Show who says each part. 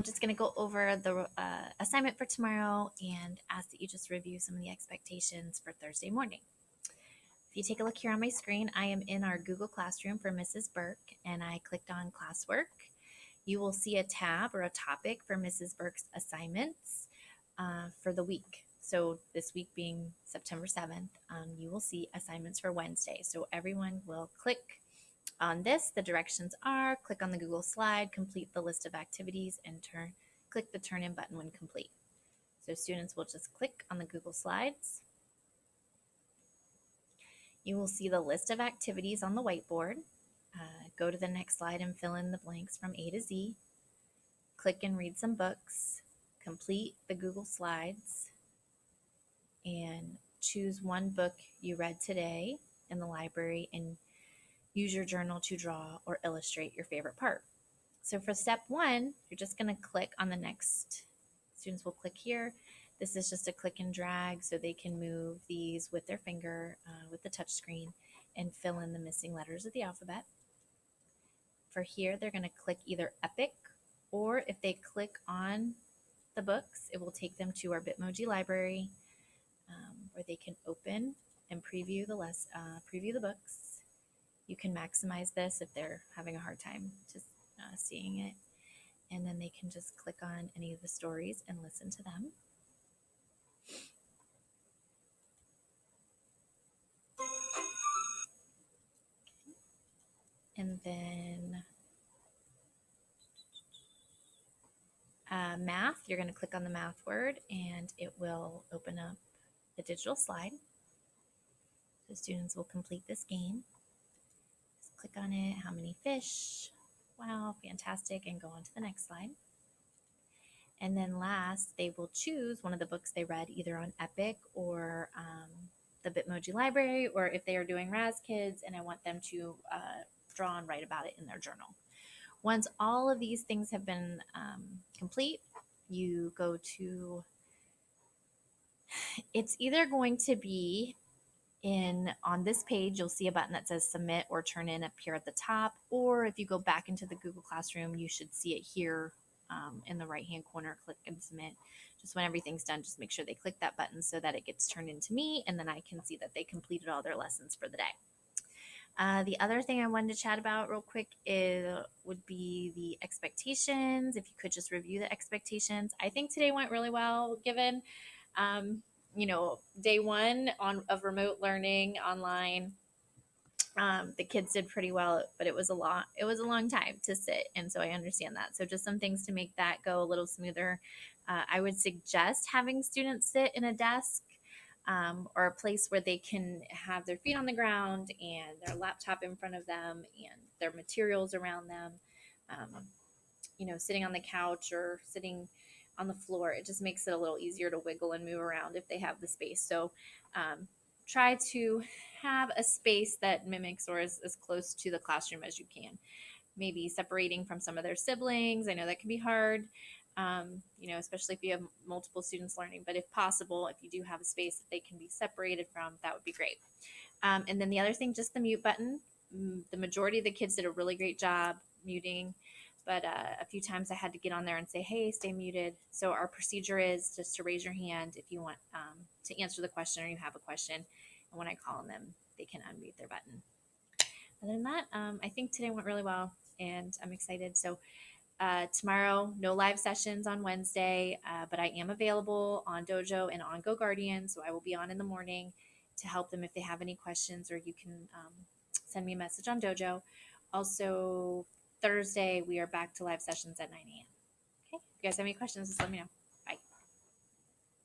Speaker 1: I'm just going to go over the assignment for tomorrow and ask that you just review some of the expectations for Thursday morning. If you take a look here on my screen, I am in our Google Classroom for Mrs. Burke, and I clicked on classwork. You will see a tab or a topic for Mrs. Burke's assignments for the week. So this week being September 7th, you will see assignments for Wednesday. So everyone will click on this. The directions are click on the Google slide, complete the list of activities, and click the turn in button when complete. So students will just click on the Google slides. You will see the list of activities on the whiteboard. Go to the next slide and fill in the blanks from A to Z. Click and read some books. Complete the Google slides and choose one book you read today in the library and use your journal to draw or illustrate your favorite part. So for step one, you're just going to click on the next. Students will click here. This is just a click and drag so they can move these with their finger with the touch screen and fill in the missing letters of the alphabet. For here, they're going to click either Epic, or if they click on the books, it will take them to our Bitmoji library where they can open and preview the books. You can maximize this if they're having a hard time just seeing it. And then they can just click on any of the stories and listen to them. And then math, you're going to click on the math word and it will open up the digital slide. So students will complete this game. Just click on it, how many fish? Wow, fantastic, and go on to the next slide. And then last, they will choose one of the books they read either on Epic or the Bitmoji library, or if they are doing Raz Kids and I want them to draw and write about it in their journal. Once all of these things have been complete, you go to, it's either going to be on this page, you'll see a button that says submit or turn in up here at the top, or if you go back into the Google Classroom, you should see it here in the right hand corner, click and submit. Just when everything's done, just make sure they click that button so that it gets turned into me, and then I can see that they completed all their lessons for the day. The other thing I wanted to chat about real quick would be the expectations. If you could just review the expectations. I think today went really well given, day one of remote learning online. The kids did pretty well, but it was a long time to sit. And so I understand that. So just some things to make that go a little smoother. I would suggest having students sit in a desk or a place where they can have their feet on the ground and their laptop in front of them and their materials around them. Sitting on the couch or sitting on the floor, it just makes it a little easier to wiggle and move around if they have the space. So try to have a space that mimics or is as close to the classroom as you can. Maybe separating from some of their siblings. I know that can be hard. Especially if you have multiple students learning, but if possible, if you do have a space that they can be separated from, that would be great. And then the other thing, just the mute button. The majority of the kids did a really great job muting, but a few times I had to get on there and say, hey, stay muted. So our procedure is just to raise your hand if you want to answer the question or you have a question. And when I call on them, they can unmute their button. Other than that, I think today went really well and I'm excited. So tomorrow, no live sessions on Wednesday, but I am available on Dojo and on GoGuardian, so I will be on in the morning to help them if they have any questions, or you can send me a message on Dojo. Also, Thursday, we are back to live sessions at 9 a.m. Okay, if you guys have any questions, just let me know.